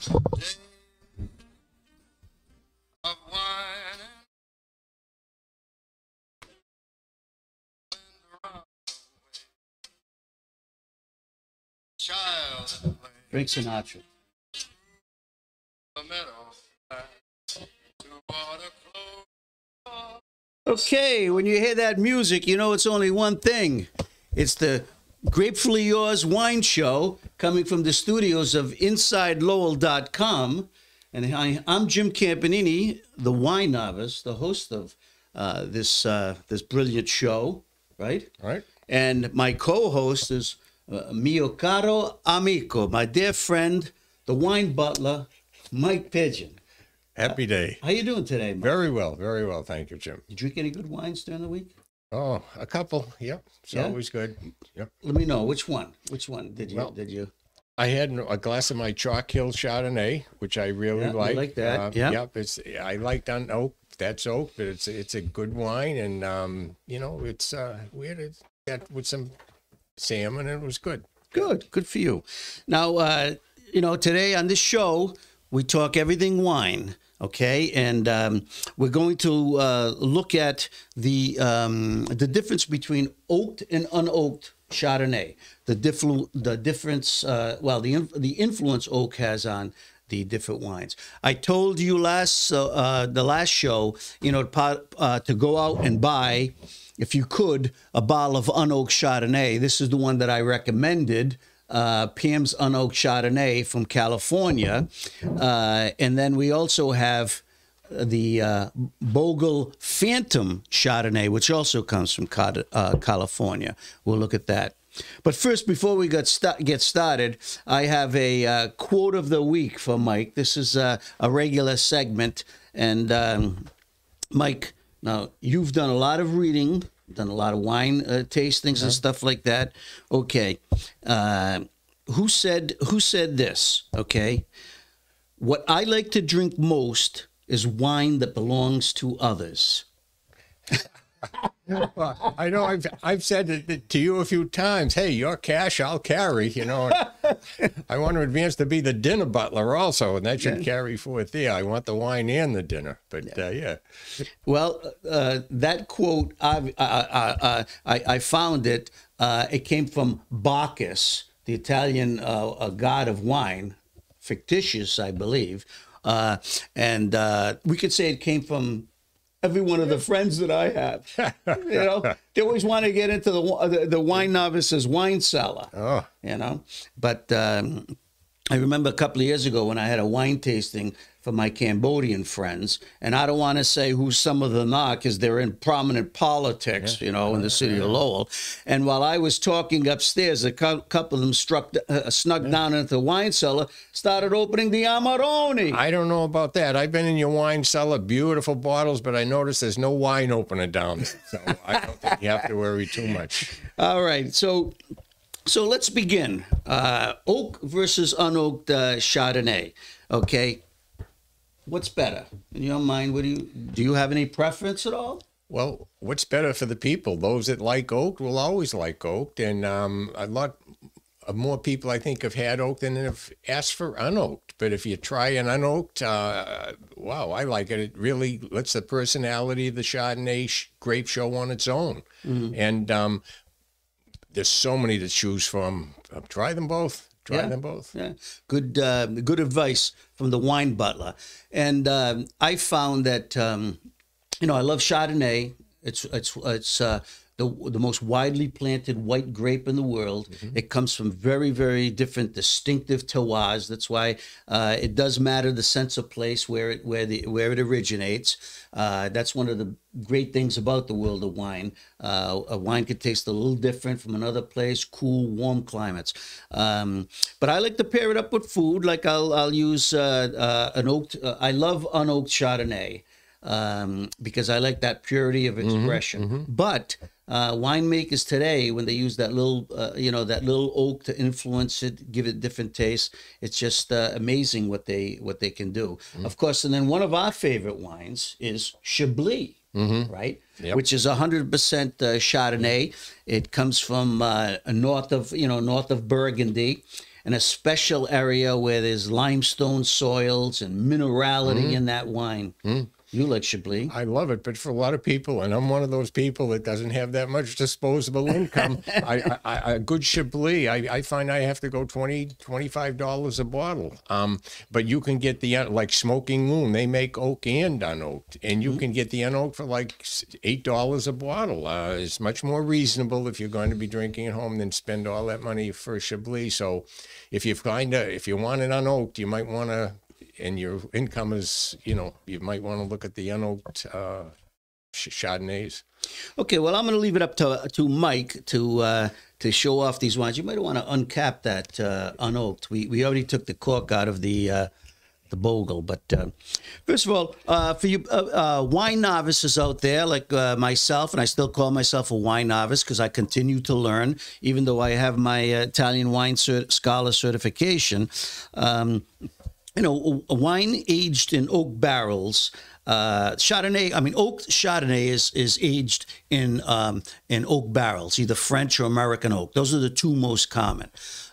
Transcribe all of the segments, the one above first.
of wine and child Frank Sinatra. the meadow to water close. Okay, when you hear that music, you know it's only one thing. It's the Grapefully Yours Wine Show coming from the studios of InsideLowell.com. And I'm Jim Campanini, the wine novice, the host of this brilliant show, right? Right. And my co-host is mio caro amico, my dear friend, the wine butler, Mike Pigeon. Happy day. How you doing today, Mike? Very well. Thank you, Jim. You drink any good wines during the week? Oh, a couple. Yep. It's Yeah? always good. Yep. Let me know which one. Which one did you? Well, did you? I had a glass of my Chalk Hill Chardonnay, which I really Yeah, like. you like that? Yeah. Yep. I like oak. That's oak, but it's a good wine, and it's we had that with some salmon, and it was good. Good for you. Now, today on this show we talk everything wine. Okay, and we're going to look at the difference between oaked and unoaked Chardonnay. The difference. The influence oak has on the different wines. I told you the last show, to go out and buy, if you could, a bottle of unoaked Chardonnay. This is the one that I recommended. Pam's Unoaked Chardonnay from California. And then we also have the Bogle Phantom Chardonnay, which also comes from California. We'll look at that. But first, before we get started, I have a quote of the week for Mike. This is a regular segment. And Mike, now you've done a lot of reading, done a lot of wine tastings and stuff like that. Okay. Who said this? Okay. What I like to drink most is wine that belongs to others. Well, I know I've said it to you a few times. Hey, your cash I'll carry. I want to advance to be the dinner butler also, and that should carry forth there. I want the wine and the dinner, but yeah. Well, that quote I found it. It came from Bacchus, the Italian god of wine, fictitious, I believe, and we could say it came from every one of the friends that I have. They always want to get into the wine novice's wine cellar. Oh. But I remember a couple of years ago when I had a wine tasting for my Cambodian friends, and I don't want to say who some of them are because they're in prominent politics, in the city of Lowell. And while I was talking upstairs, a couple of them snuck down into the wine cellar, started opening the Amarone. I don't know about that. I've been in your wine cellar, beautiful bottles, but I noticed there's no wine opener down there. So I don't think you have to worry too much. All right. So let's begin. Oak versus unoaked Chardonnay. Okay. What's better in your mind? Do you have any preference at all? Well, what's better for the people? Those that like oaked will always like oaked, and a lot more people I think have had oaked than have asked for unoaked. But if you try an unoaked, wow, I like it. It really lets the personality of the Chardonnay grape show on its own, and there's so many to choose from. Try them both. Try them both. Yeah, good advice from the wine butler. And I found that I love Chardonnay. It's the most widely planted white grape in the world. It comes from very, very different, distinctive terroirs. That's why it does matter the sense of place where it originates. That's one of the great things about the world of wine. A wine could taste a little different from another place, cool, warm climates. But I like to pair it up with food. Like I'll use an oaked. I love unoaked Chardonnay. Because I like that purity of expression. But winemakers today, when they use that little oak to influence it, give it different taste, it's just amazing what they can do. Of course, and then one of our favorite wines is Chablis. Right, which is 100% Chardonnay. It comes from north of Burgundy, in a special area where there's limestone soils and minerality in that wine. You like Chablis. I love it, but for a lot of people, and I'm one of those people that doesn't have that much disposable income, a good Chablis, I find I have to go $20, $25 a bottle. But you can get the, like Smoking Moon, they make oak and unoaked, and you can get the unoaked for like $8 a bottle. It's much more reasonable if you're going to be drinking at home than spend all that money for a Chablis. So if you want an unoaked, you might want to, and your income is, you might want to look at the unoaked Chardonnays. Okay, well, I'm going to leave it up to Mike to show off these wines. You might want to uncap that unoaked. We already took the cork out of the bogle, but first of all, for you wine novices out there like myself, and I still call myself a wine novice because I continue to learn, even though I have my Italian wine scholar certification. A wine aged in oak barrels, Chardonnay. I mean, oaked Chardonnay is aged in oak barrels, either French or American oak. Those are the two most common.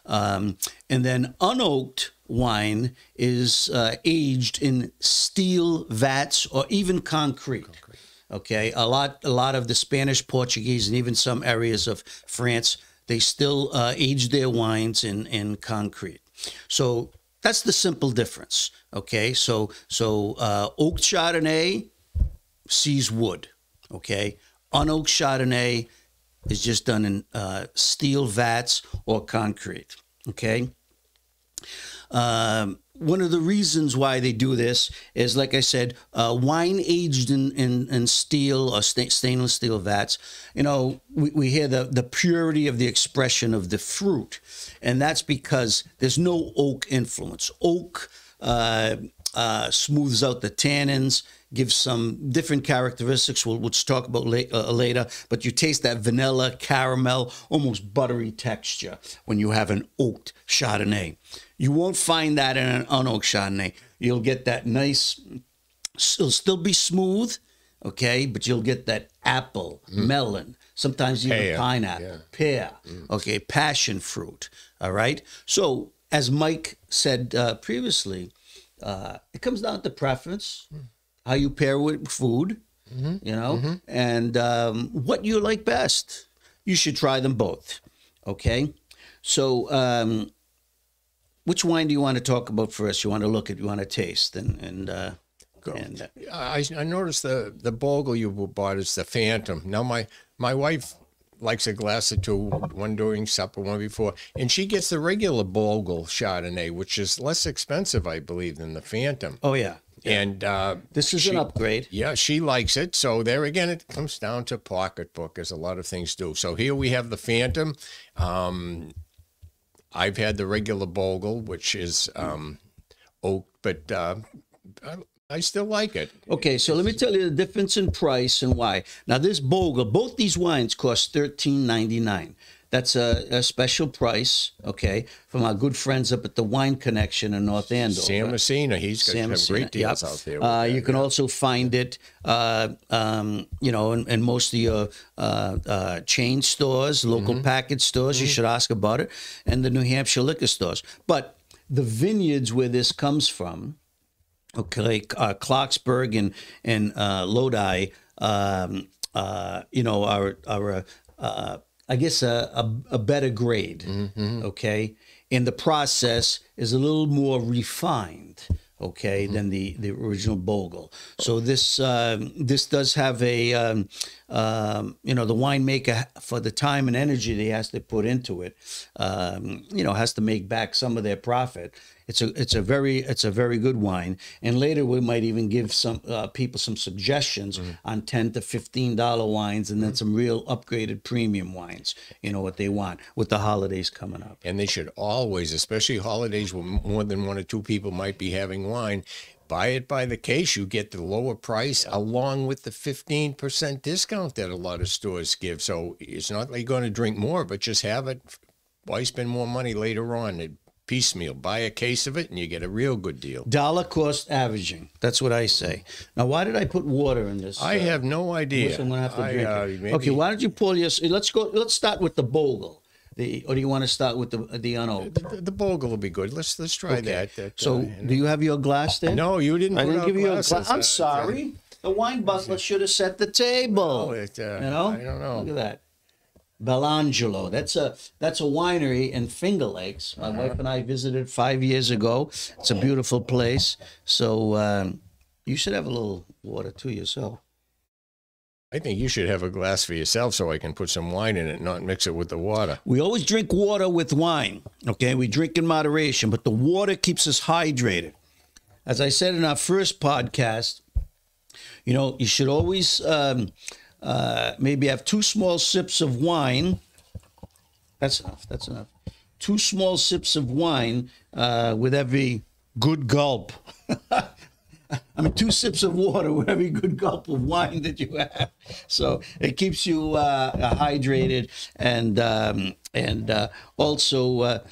And then unoaked wine is aged in steel vats or even concrete. Okay, a lot of the Spanish, Portuguese, and even some areas of France, they still age their wines in concrete. So that's the simple difference, okay? So oaked Chardonnay sees wood, okay? Unoaked Chardonnay is just done in steel vats or concrete, okay? One of the reasons why they do this is, like I said, wine aged in steel or stainless steel vats. We hear the purity of the expression of the fruit, and that's because there's no oak influence. Oak smooths out the tannins, gives some different characteristics, which we'll talk about later, but you taste that vanilla, caramel, almost buttery texture when you have an oaked Chardonnay. You won't find that in an unoaked Chardonnay. You'll get that nice, it'll still be smooth, okay, but you'll get that apple, melon, sometimes even pineapple, pear, okay, passion fruit, all right? So, as Mike said previously, it comes down to preference, how you pair with food, and what you like best. You should try them both, okay? So, which wine do you want to talk about first? You want to look at, you want to taste, I noticed the bogle you bought is the Phantom. Now my wife likes a glass or two, one during supper, one before, and she gets the regular bogle Chardonnay, which is less expensive, I believe, than the Phantom. Oh yeah. And this is an upgrade. Yeah, she likes it. So there again, it comes down to pocketbook, as a lot of things do. So here we have the Phantom. I've had the regular bogle, which is oak, but I still like it. Okay, so let me tell you the difference in price and why. Now, this bogle, both these wines cost $13.99. That's a special price, okay, from our good friends up at the Wine Connection in North Andover. Sam Messina, he's got some great deals out there. You can also find it, in most of your chain stores, local package stores. You should ask about it, and the New Hampshire liquor stores. But the vineyards where this comes from, okay, Clarksburg and Lodi, are I guess a better grade, okay? And the process is a little more refined, okay, than the original bogle. So this does have a, the winemaker, for the time and energy they has to put into it, has to make back some of their profit. It's a very good wine, and later we might even give some people some suggestions on $10 to $15 wines, and then some real upgraded premium wines. What they want with the holidays coming up. And they should always, especially holidays where more than one or two people might be having wine, buy it by the case. You get the lower price along with the 15% discount that a lot of stores give. So it's not like you're going to drink more, but just have it. Why spend more money later on? Piecemeal. Buy a case of it and you get a real good deal. Dollar cost averaging. That's what I say. Now, why did I put water in this? I have no idea. I'm going to have to drink it. Okay, why don't you pull your... Let's start with the bogle. or do you want to start with the unoaked? The Bogle will be good. Let's try that. So, do you have your glass there? No, you didn't. I didn't give you a glasses. glass. I'm sorry. The wine butler should have set the table. I don't know. Look at that. Bellangelo. That's a winery in Finger Lakes. My wife and I visited 5 years ago. It's a beautiful place. So you should have a little water too yourself. I think you should have a glass for yourself so I can put some wine in it, not mix it with the water. We always drink water with wine. Okay, we drink in moderation, but the water keeps us hydrated. As I said in our first podcast, you should always maybe have 2 small sips of wine. That's enough. 2 small sips of wine with every good gulp. 2 sips of water with every good gulp of wine that you have. So it keeps you hydrated and also,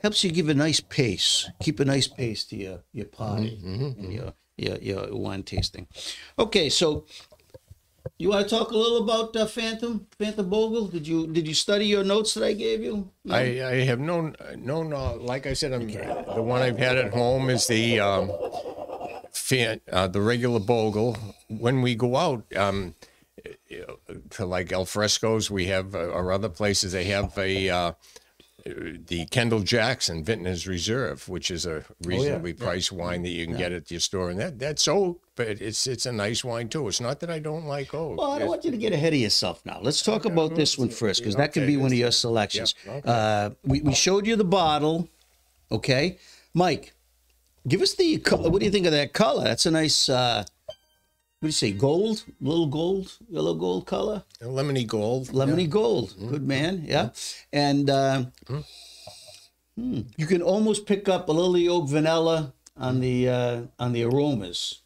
helps you give a nice pace. Keep a nice pace to your party and your wine tasting. Okay, so you want to talk a little about Phantom Bogle? Did you study your notes that I gave you? No? I have no. Like I said, the one I've had at home is the regular Bogle. When we go out to like al frescos, we have or other places they have the Kendall Jackson Vintner's Reserve, which is a reasonably priced wine that you can get at your store, and that's oak, but it's a nice wine too. It's not that I don't like oak. Well, I don't want you to get ahead of yourself now. Let's talk about this one first, because that could be one of your selections. Yeah, we showed you the bottle, okay? Mike, give us the color. What do you think of that color? That's a nice, what do you say, gold? Little gold? Yellow gold color? Lemony gold. Lemony gold. Good man, yeah. And you can almost pick up a little oak vanilla on the aromas,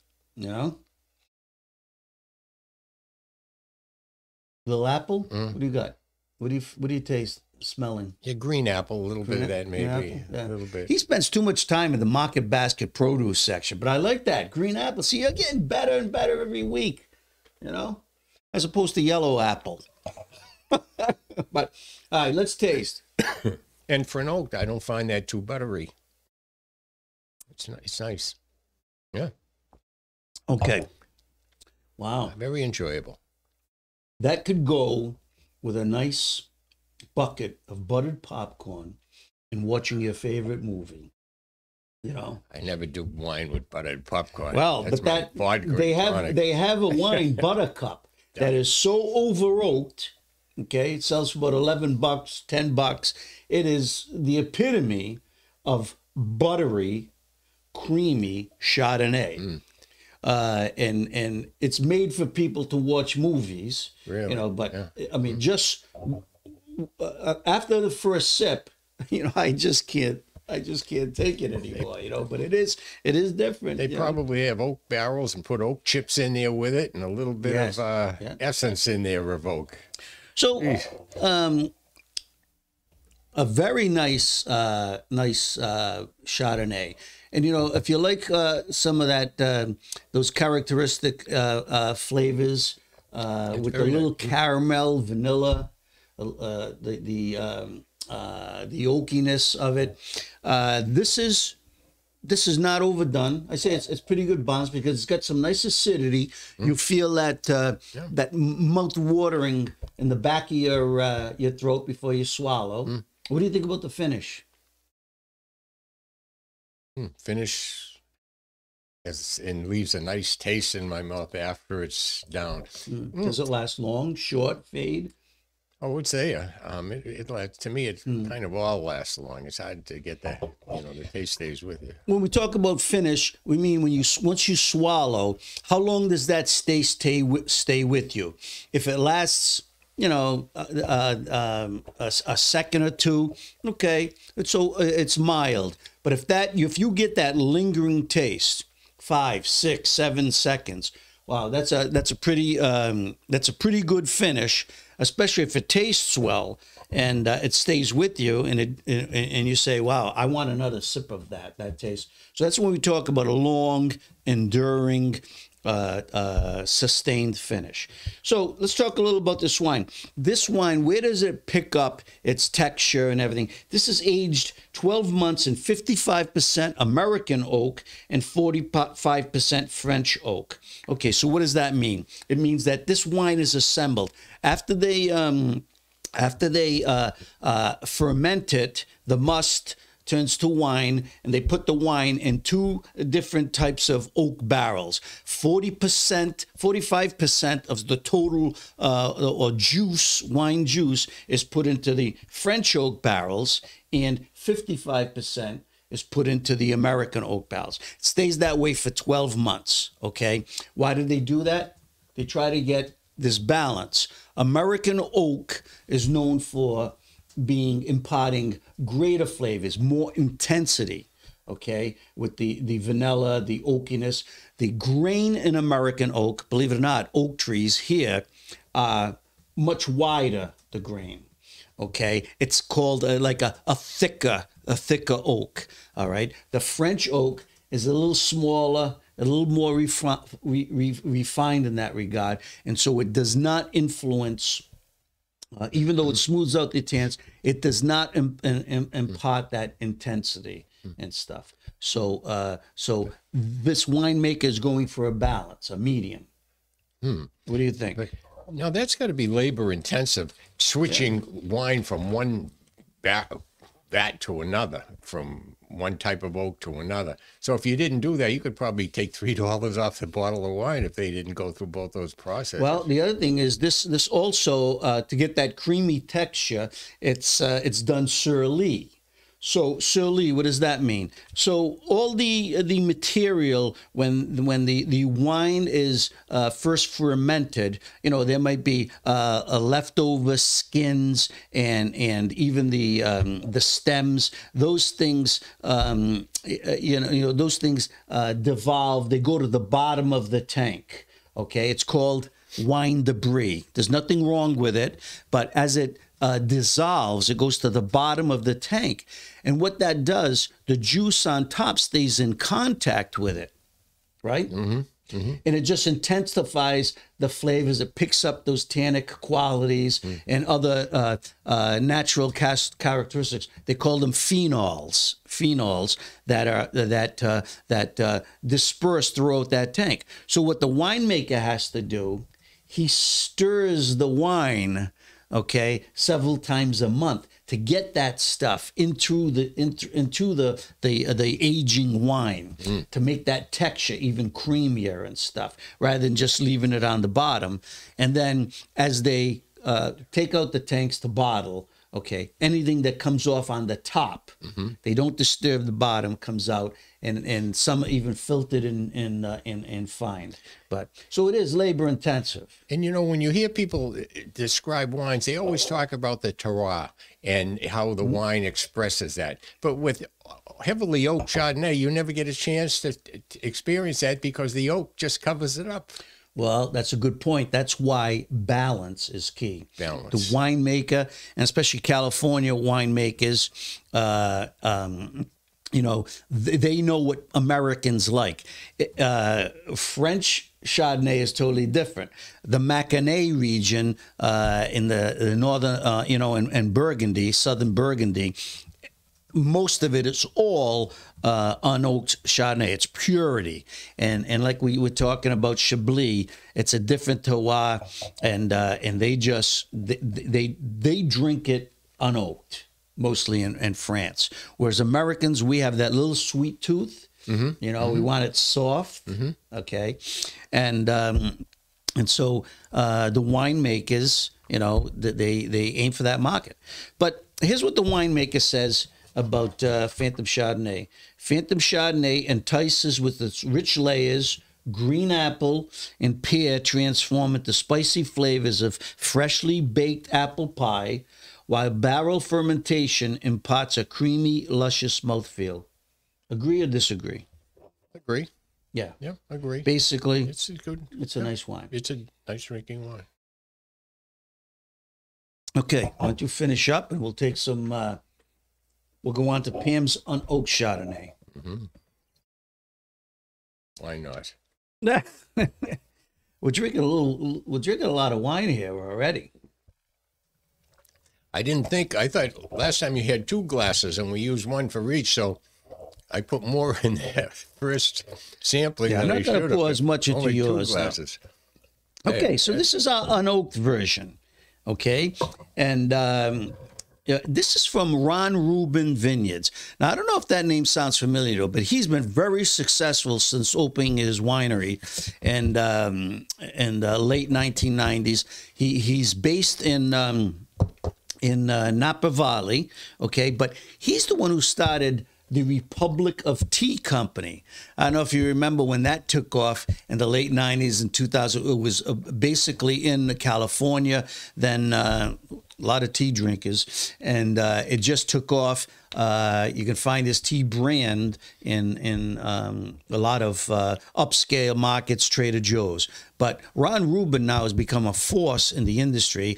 Little apple? What do you got? What do you taste? Smelling? Yeah, green apple, a little bit of that maybe. A little bit. He spends too much time in the market basket produce section, but I like that. Green apple. See, you're getting better and better every week, as opposed to yellow apple. But, all right, let's taste. And for an oak, I don't find that too buttery. It's nice. Yeah. Okay. Wow. Very enjoyable. That could go with a nice bucket of buttered popcorn and watching your favorite movie. I never do wine with buttered popcorn. Well, that's but they have a wine Buttercup that is so over oaked. Okay, it sells for about $11, $10. It is the epitome of buttery, creamy Chardonnay. And it's made for people to watch movies. Really? I mean, just after the first sip, I just can't take it anymore. But it is different. They probably have oak barrels and put oak chips in there with it, and a little bit of essence in there of oak. So, a very nice Chardonnay, and if you like some of that, those characteristic flavors with the little caramel, vanilla, the oakiness of it, this is not overdone. I say it's pretty good balance because it's got some nice acidity. You feel that mouth watering in the back of your throat before you swallow. What do you think about the finish? Finish and leaves a nice taste in my mouth after it's down. Does it last long? Short? Fade? I would say, to me, it kind of all lasts long. It's hard to get that, the taste stays with you. When we talk about finish, we mean once you swallow, how long does that stay with you? If it lasts, a second or two, okay, it's mild. But if you get that lingering taste, 5, 6, 7 seconds, wow, that's a pretty good finish. especially if it tastes well and it stays with you, and you say, "Wow, I want another sip of that taste." So that's when we talk about a long, enduring, sustained finish. So let's talk a little about this wine. This wine, where does it pick up its texture and everything? This is aged 12 months in 55% American oak and 45% French oak. Okay, so what does that mean? It means that this wine is assembled after they ferment it. The must turns to wine, and they put the wine in two different types of oak barrels. 40%, 45% of the total or juice, wine juice, is put into the French oak barrels, and 55% is put into the American oak barrels. It stays that way for 12 months, okay? Why did they do that? They try to get this balance. American oak is known for imparting greater flavors, more intensity, okay, with the vanilla, the oakiness. The grain in American oak, believe it or not, oak trees here are much wider, the grain, okay? It's called like a thicker oak, all right? The French oak is a little smaller, a little more refined in that regard, and so it does not influence. Even though it smooths out the tans, it does not impart that intensity and stuff. So this winemaker is going for a balance, a medium. What do you think? Now, that's got to be labor intensive, switching wine from one vat to another, from one type of oak to another. So if you didn't do that, you could probably take $3 off the bottle of wine if they didn't go through both those processes. Well, the other thing is this also, to get that creamy texture, it's done sur lie. So sur lie, what does that mean? So all the material when the wine is first fermented, you know, there might be leftover skins and even the stems. Those things, those things devolve. They go to the bottom of the tank. Okay, it's called wine debris. There's nothing wrong with it, but as it dissolves, it goes to the bottom of the tank. And what that does, the juice on top stays in contact with it, right? Mm-hmm. Mm-hmm. And it just intensifies the flavors. It picks up those tannic qualities and other natural characteristics. They call them phenols that disperse throughout that tank. So what the winemaker has to do, he stirs the wine, okay, several times a month to get that stuff into the aging wine, to make that texture even creamier and stuff, rather than just leaving it on the bottom. And then as they take out the tanks to bottle, okay, anything that comes off on the top, they don't disturb the bottom, comes out, and some even filtered in fine. But so it is labor intensive. And you know, when you hear people describe wines, they always talk about the terroir and how the wine expresses that. But with heavily oaked Chardonnay, you never get a chance to experience that because the oak just covers it up. Well, that's a good point. That's why balance is key. Balance. The winemaker, and especially California winemakers, you know, they know what Americans like. French Chardonnay is totally different. The Macanais region in the northern, in Burgundy, southern Burgundy, most of it is all unoaked Chardonnay. It's purity, and like we were talking about Chablis, it's a different terroir, and they just they drink it unoaked mostly in France. Whereas Americans, we have that little sweet tooth. You know, we want it soft. Okay, and so the winemakers, you know, they aim for that market. But here's what the winemaker says about Phantom Chardonnay. Phantom Chardonnay entices with its rich layers. Green apple and pear transform into spicy flavors of freshly baked apple pie, while barrel fermentation imparts a creamy, luscious mouthfeel. Agree or disagree? Agree. Yeah. Yeah, agree. Basically, It's a good. it's a nice wine. It's a nice drinking wine. Okay, why don't you finish up and we'll take some, we'll go on to Pam's Unoaked Chardonnay. Why not? We're drinking a lot of wine here already. I thought last time you had 2 glasses and we used one for each, so I put more in that first sampling. Yeah, I'm not going to pour as much into Only yours. 2 glasses. Okay, so this is our unoaked version. Okay, and yeah, this is from Ron Rubin Vineyards. Now, I don't know if that name sounds familiar, though, but he's been very successful since opening his winery in the late 1990s. He's based in Napa Valley, okay, but he's the one who started the Republic of Tea Company. I don't know if you remember when that took off in the late 90s and 2000. It was basically in California, then a lot of tea drinkers, and it just took off. You can find this tea brand in a lot of upscale markets, Trader Joe's. But Ron Rubin now has become a force in the industry.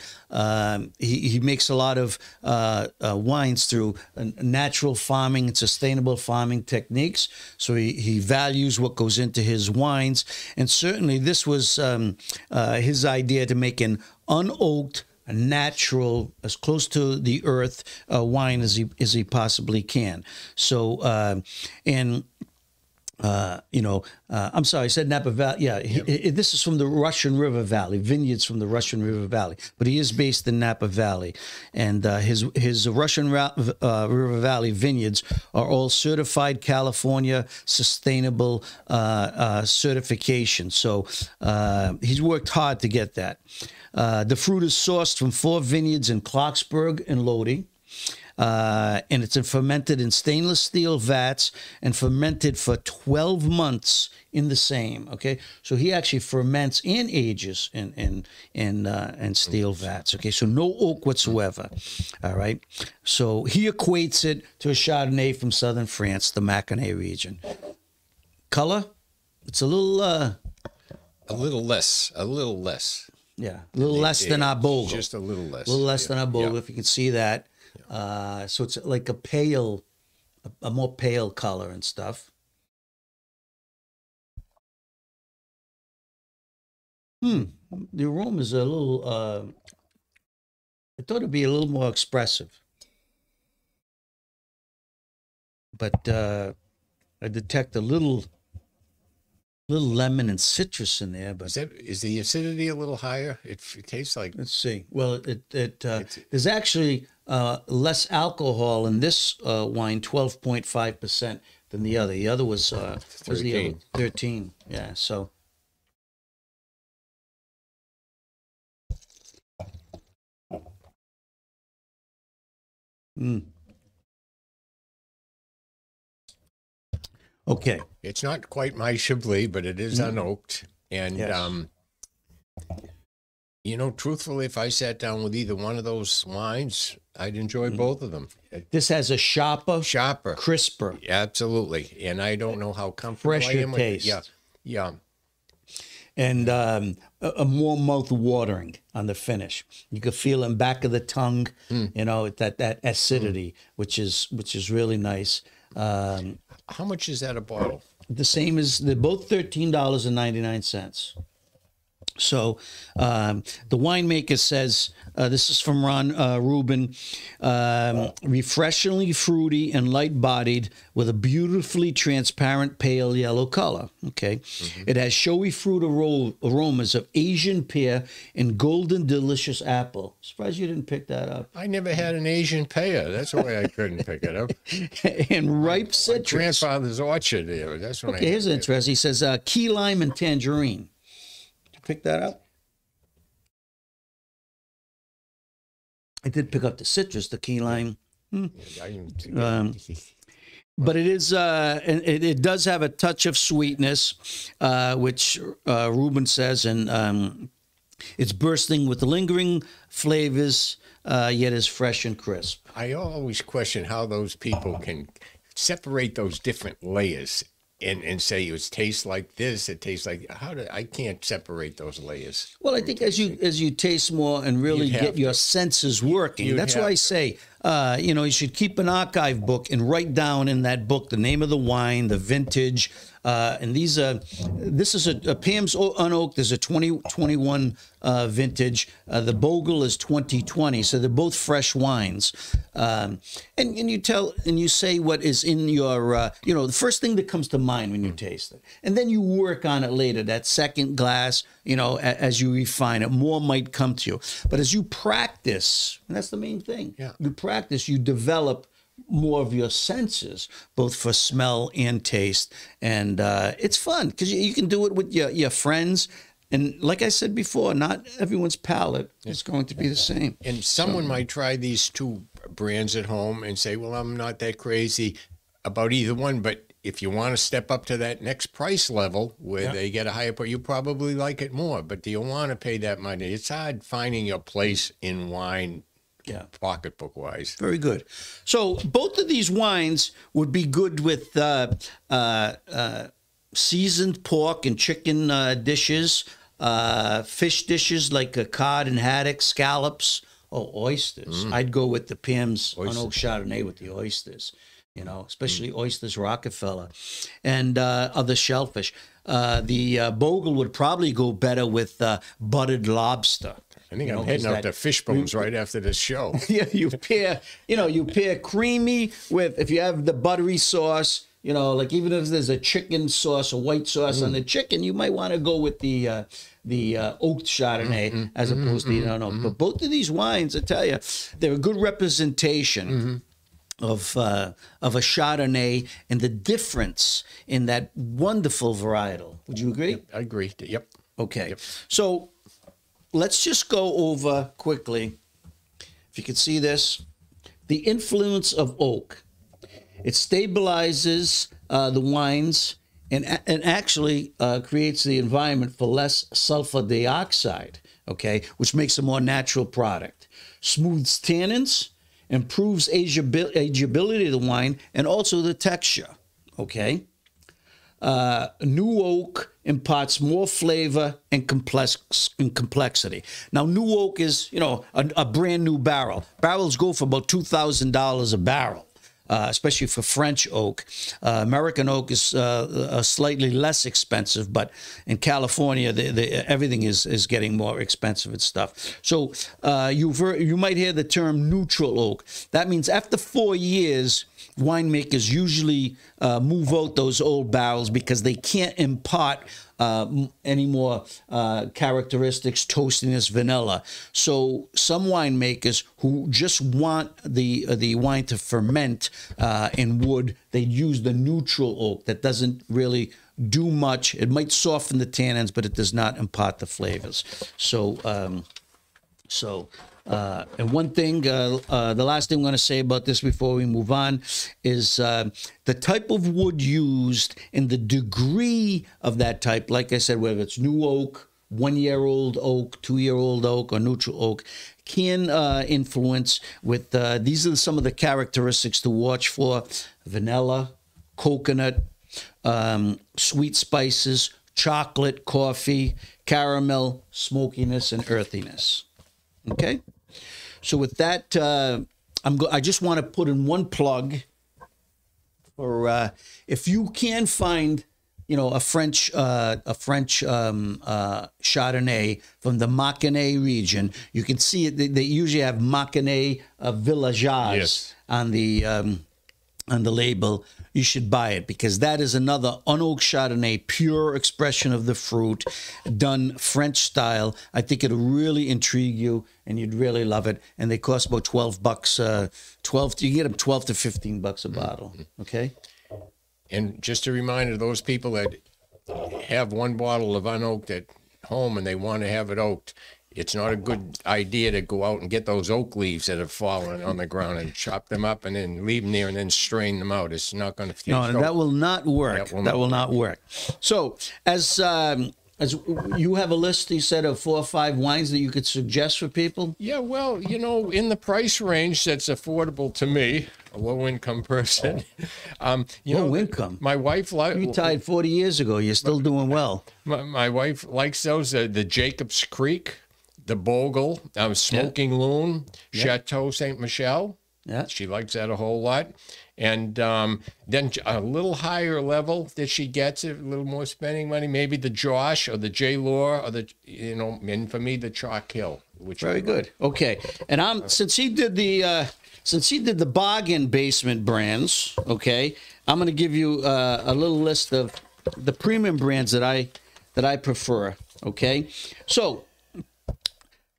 He makes a lot of wines through natural farming and sustainable farming techniques. So he values what goes into his wines. And certainly this was his idea to make an unoaked, a natural, as close to the earth wine as he possibly can. So, I'm sorry, I said Napa Valley. Yeah, this is from the Russian River Valley, vineyards from the Russian River Valley. But he is based in Napa Valley. And his Russian River Valley vineyards are all certified California sustainable certification. So he's worked hard to get that. The fruit is sourced from 4 vineyards in Clarksburg and Lodi. And it's fermented in stainless steel vats and fermented for 12 months in the same. Okay, so he actually ferments and ages in steel vats. Okay, so no oak whatsoever. All right, so he equates it to a Chardonnay from southern France, the Maconnais region. Color, it's a little less. Yeah, a little less than our Bogle. Just a little less. A little less than our Bogle, if you can see that. So it's like a more pale color and stuff. The aroma is a little, I thought it'd be a little more expressive. But I detect a little lemon and citrus in there. But is the acidity a little higher? It tastes like. Let's see. Well, there's actually less alcohol in this wine, 12.5% than the other. The other was 13. 13. Yeah. So. Okay. It's not quite my Chablis, but it is unoaked. And, yes. Truthfully, if I sat down with either one of those wines, I'd enjoy both of them. This has a sharper, crisper. Absolutely. And I don't know how comfortable I fresher am with taste. it. Yeah. And a more mouth-watering on the finish. You could feel in back of the tongue, that acidity, which is really nice. How much is that a bottle? The same as they're both $13.99. So the winemaker says, this is from Ron Rubin, refreshingly fruity and light-bodied with a beautifully transparent pale yellow color. Okay. It has showy fruit aromas of Asian pear and golden delicious apple. Surprised you didn't pick that up. I never had an Asian pear. That's why I couldn't pick it up. And ripe citrus. My grandfather's orchard there. That's what Okay, here's interesting. He says key lime and tangerine. Pick that up. I did pick up the citrus, the key lime. But it is, it does have a touch of sweetness, which Rubin says, and it's bursting with lingering flavors, yet is fresh and crisp. I always question how those people can separate those different layers and say it tastes like this, it tastes like I can't separate those layers. Well, I think as you taste more and really get your senses working, that's why I say, you should keep an archive book and write down in that book the name of the wine, the vintage, and this is a Pam's Unoaked is a 2021 vintage. The Bogle is 2020, so they're both fresh wines. And you say what is in your the first thing that comes to mind when you taste it, and then you work on it later. That second glass, as you refine it, more might come to you. But as you practice, and that's the main thing. Yeah. You practice, you develop more of your senses, both for smell and taste, and it's fun because you can do it with your friends. And like I said before, not everyone's palate is going to be the same. And someone might try these two brands at home and say, well, I'm not that crazy about either one, but if you want to step up to that next price level where they get a higher price, you probably like it more. But do you want to pay that money? It's hard finding your place in wine, pocketbook wise. Very good. So both of these wines would be good with seasoned pork and chicken dishes, fish dishes like cod and haddock, scallops, oysters. I'd go with the Pam's Unoaked Chardonnay with the oysters. Especially oysters, Rockefeller, and other shellfish. The Bogle would probably go better with buttered lobster. I think I'm heading out to fish bones right after this show. Yeah, you pair creamy with, if you have the buttery sauce, like even if there's a chicken sauce or white sauce on the chicken, you might want to go with the Oaked Chardonnay as opposed to But both of these wines, I tell you, they're a good representation of a Chardonnay and the difference in that wonderful varietal. Would you agree? I agree. Yep. Okay. Yep. So let's just go over quickly, if you can see this, the influence of oak. It stabilizes the wines and actually creates the environment for less sulfur dioxide, which makes a more natural product. Smooths tannins, improves ageability of the wine, and also the texture, New oak imparts more flavor and complexity. Now, new oak is, a brand new barrel. Barrels go for about $2,000 a barrel, especially for French oak. American oak is slightly less expensive, but in California, everything is getting more expensive and stuff. So you might hear the term neutral oak. That means after 4 years, winemakers usually move out those old barrels because they can't impart any more characteristics, toastiness, vanilla. So some winemakers who just want the wine to ferment in wood, they use the neutral oak that doesn't really do much. It might soften the tannins, but it does not impart the flavors. And one thing, the last thing I'm going to say about this before we move on is the type of wood used and the degree of that type. Like I said, whether it's new oak, 1-year-old oak, 2-year-old oak, or neutral oak, can influence with, these are some of the characteristics to watch for: vanilla, coconut, sweet spices, chocolate, coffee, caramel, smokiness, and earthiness. Okay? So with that, I just want to put in one plug for if you can find, a French Chardonnay from the Mâconnais region. You can see it. They usually have Mâconnais villageois on the label. You should buy it because that is another unoaked Chardonnay, pure expression of the fruit, done French style. I think it'll really intrigue you, and you'd really love it. And they cost about $12. You can get them $12 to $15 a bottle. Okay. And just a reminder to those people that have one bottle of unoaked at home and they want to have it oaked, it's not a good idea to go out and get those oak leaves that have fallen on the ground and chop them up and then leave them there and then strain them out. It's not going to. No, that will not work. That will not work. So, as as you have a list, you said, of 4 or 5 wines that you could suggest for people? Yeah, well, in the price range that's affordable to me, a low-income person. Low income? My wife You retired 40 years ago. You're still doing well. My wife likes those, the Jacobs Creek, the Bogle, Smoking Loon, Chateau Saint Michel. Yeah. She likes that a whole lot. And then a little higher level that she gets, a little more spending money, maybe the Josh or the J. Lore or and for me, the Chalk Hill. Which Very good. Okay. And since he did the bargain basement brands, okay, I'm going to give you a little list of the premium brands that I prefer, okay? So,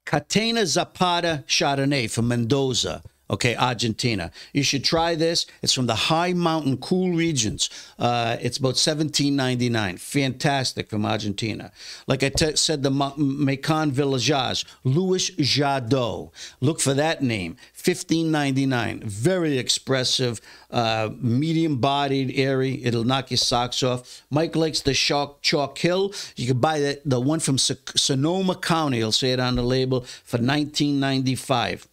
Catena Zapata Chardonnay from Mendoza. Okay, Argentina. You should try this. It's from the high mountain, cool regions. It's about $17.99. Fantastic from Argentina. Like I said, the Macon Villages, Louis Jadot. Look for that name. $15.99. Very expressive, medium-bodied, airy. It'll knock your socks off. Mike likes the Chalk Hill. You can buy the one from Sonoma County. I'll say it on the label for $19.95.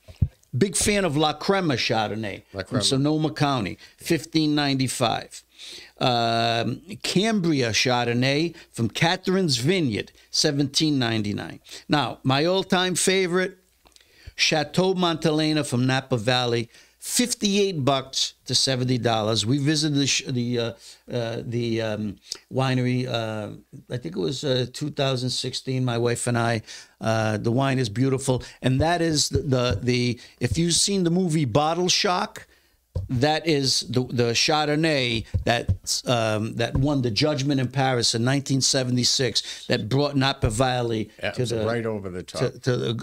Big fan of La Crema Chardonnay from Sonoma County, $15.95. Cambria Chardonnay from Catherine's Vineyard, $17.99. Now, my all-time favorite, Chateau Montelena from Napa Valley, $58 to $70. We visited the winery. I think it was 2016. My wife and I. The wine is beautiful, and that is the. If you've seen the movie Bottle Shock, that is the Chardonnay that won the judgment in Paris in 1976. That brought Napa Valley right over the top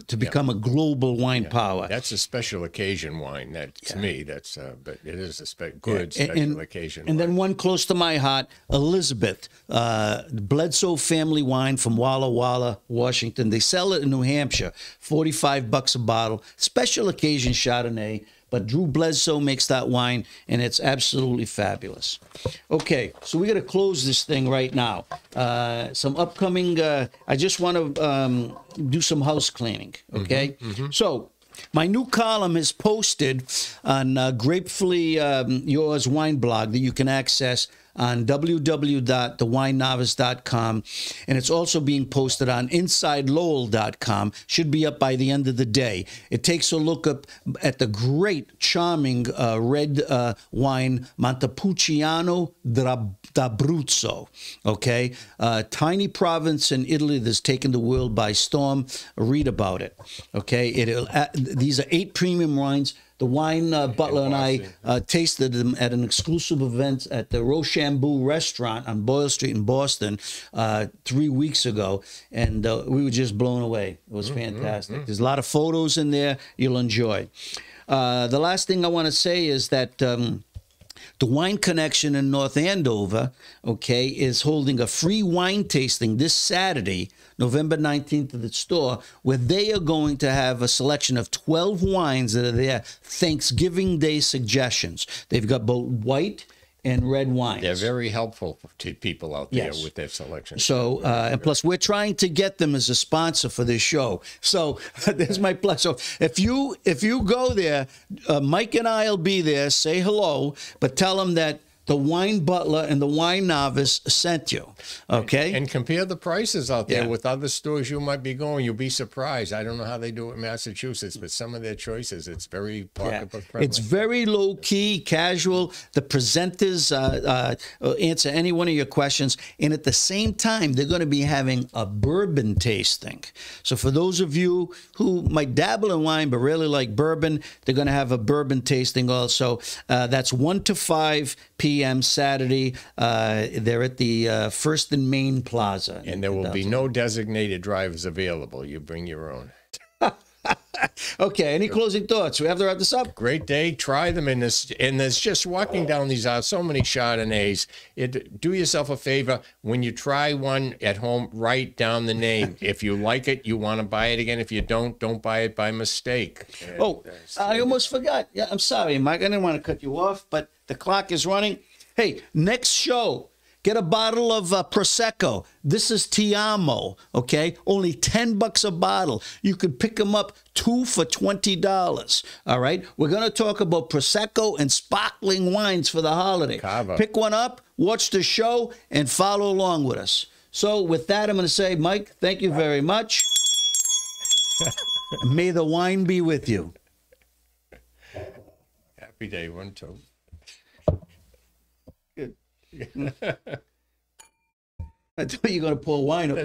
to become a global wine power. That's a special occasion wine. That to me, that's but it is a special occasion. And then one close to my heart, Elizabeth, Bledsoe family wine from Walla Walla, Washington. They sell it in New Hampshire, $45 a bottle. Special occasion Chardonnay. But Drew Bledsoe makes that wine, and it's absolutely fabulous. Okay, so we got to close this thing right now. Some upcoming, I just want to do some house cleaning, okay? So my new column is posted on Grapefully Yours Wine blog that you can access on www.thewinenovice.com, and it's also being posted on InsideLowell.com. Should be up by the end of the day. It takes a look up at the great, charming red wine Montepulciano d'Abruzzo. Okay, tiny province in Italy that's taken the world by storm. Read about it. Okay, these are 8 premium wines. The wine butler and I tasted them at an exclusive event at the Rochambeau restaurant on Boyle Street in Boston 3 weeks ago, and we were just blown away. It was fantastic. There's a lot of photos in there you'll enjoy. The last thing I want to say is that the Wine Connection in North Andover, okay, is holding a free wine tasting this Saturday, November 19th at the store, where they are going to have a selection of 12 wines that are their Thanksgiving Day suggestions. They've got both white and red wines. They're very helpful to people out there with their selection. So, and plus, we're trying to get them as a sponsor for this show. So, there's my plug. So, if you go there, Mike and I will be there. Say hello, but tell them that the Wine Butler and the Wine Novice sent you, okay? And compare the prices out there with other stores you might be going. You'll be surprised. I don't know how they do it in Massachusetts, but some of their choices, it's very pocketbook friendly. It's very low-key, casual. The presenters answer any one of your questions. And at the same time, they're going to be having a bourbon tasting. So for those of you who might dabble in wine but really like bourbon, they're going to have a bourbon tasting also. That's 1 to 5 p.m. Saturday. They're at the First and Main Plaza. And there will be no designated drivers available. You bring your own. Okay, any closing thoughts? We have to wrap this up. Great day. Try them in this. And there's just walking down these aisles, so many Chardonnays. Do yourself a favor. When you try one at home, write down the name. If you like it, you want to buy it again. If you don't buy it by mistake. Oh, I almost forgot. Yeah, I'm sorry, Mike. I didn't want to cut you off, but the clock is running. Hey, next show, Get a bottle of Prosecco. This is Ti Amo, okay? Only $10 a bottle. You could pick them up 2 for $20, all right? We're going to talk about Prosecco and sparkling wines for the holiday. Cava. Pick one up, watch the show, and follow along with us. So with that, I'm going to say, Mike, thank you very much. May the wine be with you. Happy day, 1, 2. I thought you were going to pour wine up my